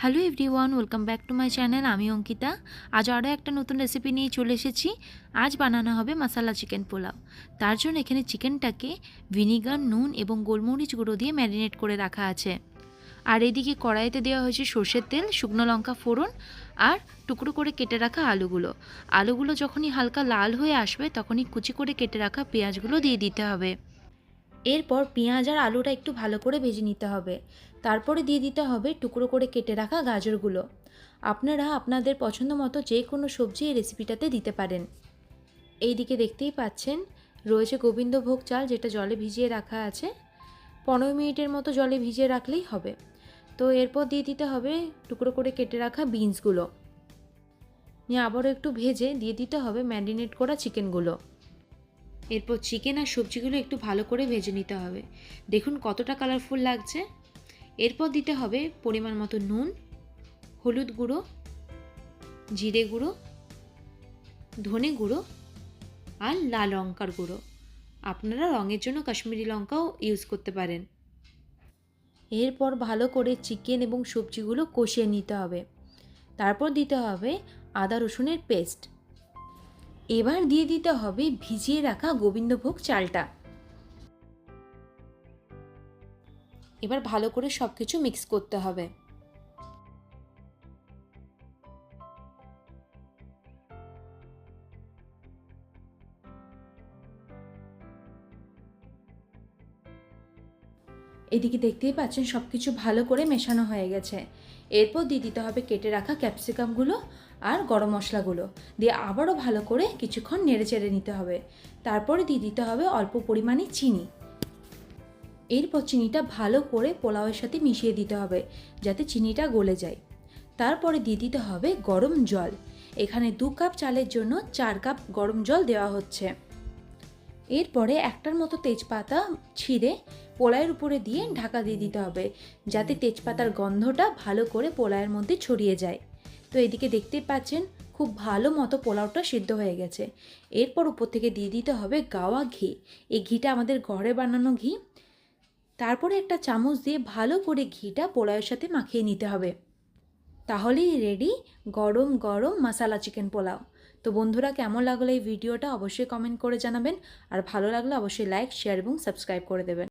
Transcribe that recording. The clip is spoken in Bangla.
Hello everyone, welcome back to my channel. আমি অঙ্কিতা। আজ আরও একটা নতুন রেসিপি নিয়ে চলে এসেছি। আজ বানানো হবে মশালা চিকেন পোলাও। তার জন্য এখানে চিকেনটাকে ভিনিগার, নুন এবং গোলমরিচ গুঁড়ো দিয়ে ম্যারিনেট করে রাখা আছে। আর এদিকে কড়াইতে দেওয়া হয়েছে সর্ষের তেল, শুকনো লঙ্কা ফোড়ন আর টুকরো করে কেটে রাখা আলুগুলো যখনই হালকা লাল হয়ে আসবে তখনই কুচি করে কেটে রাখা পেঁয়াজগুলো দিয়ে দিতে হবে। এরপর পেঁয়াজ আর আলুটা একটু ভালো করে ভেজে নিতে হবে। তারপরে দিয়ে দিতে হবে টুকরো করে কেটে রাখা গাজরগুলো। আপনারা আপনাদের পছন্দ মতো যে কোনো সবজি এই রেসিপিটাতে দিতে পারেন। এইদিকে দেখতেই পাচ্ছেন রয়েছে গোবিন্দভোগ চাল, যেটা জলে ভিজিয়ে রাখা আছে। 15 মিনিটের মতো জলে ভিজিয়ে রাখলেই হবে। তো এরপর দিয়ে দিতে হবে টুকরো করে কেটে রাখা বিনসগুলো। নিয়ে আবারও একটু ভেজে দিয়ে দিতে হবে ম্যারিনেট করা চিকেনগুলো। এরপর চিকেন আর সবজিগুলো একটু ভালো করে ভেজে নিতে হবে। দেখুন কতটা কালারফুল লাগছে। এরপর দিতে হবে পরিমাণ মতো নুন, হলুদ গুঁড়ো, জিরে গুঁড়ো, ধনে গুঁড়ো আর লাল লঙ্কার গুঁড়ো। আপনারা রঙের জন্য কাশ্মীরি লঙ্কাও ইউজ করতে পারেন। এরপর ভালো করে চিকেন এবং সবজিগুলো কষিয়ে নিতে হবে। তারপর দিতে হবে আদা রসুনের পেস্ট। এবার দিয়ে দিতে হবে ভিজিয়ে রাখা গোবিন্দভোগ চালটা। এবার ভালো করে সব কিছু মিক্স করতে হবে। এদিকে দেখতেই পাচ্ছেন সব কিছু ভালো করে মেশানো হয়ে গেছে। এরপর দিয়ে দিতে হবে কেটে রাখা ক্যাপসিকামগুলো আর গরম মশলাগুলো দিয়ে আবারও ভালো করে কিছুক্ষণ নেড়ে চেড়ে নিতে হবে। তারপরে দিয়ে দিতে হবে অল্প পরিমাণে চিনি। এরপর চিনিটা ভালো করে পোলাওয়ের সাথে মিশিয়ে দিতে হবে যাতে চিনিটা গলে যায়। তারপরে দিয়ে দিতে হবে গরম জল। এখানে 2 কাপ চালের জন্য 4 কাপ গরম জল দেওয়া হচ্ছে। এরপরে একটার মতো তেজপাতা ছিঁড়ে পোলাওয়ের উপরে দিয়ে ঢাকা দিয়ে দিতে হবে যাতে তেজপাতার গন্ধটা ভালো করে পোলাওয়ের মধ্যে ছড়িয়ে যায়। তো এদিকে দেখতেই পাচ্ছেন খুব ভালো মতো পোলাওটা সিদ্ধ হয়ে গেছে। এরপর উপর থেকে দিয়ে দিতে হবে গাওয়া ঘি। এই ঘিটা আমাদের ঘরে বানানো ঘি। তারপরে একটা চামচ দিয়ে ভালো করে ঘিটা পোলাওয়ের সাথে মাখিয়ে নিতে হবে। তাহলেই রেডি গরম গরম মশালা চিকেন পোলাও। তো বন্ধুরা, কেমন লাগলো এই ভিডিওটা অবশ্যই কমেন্ট করে জানাবেন। আর ভালো লাগলে অবশ্যই লাইক, শেয়ার এবং সাবস্ক্রাইব করে দেবেন।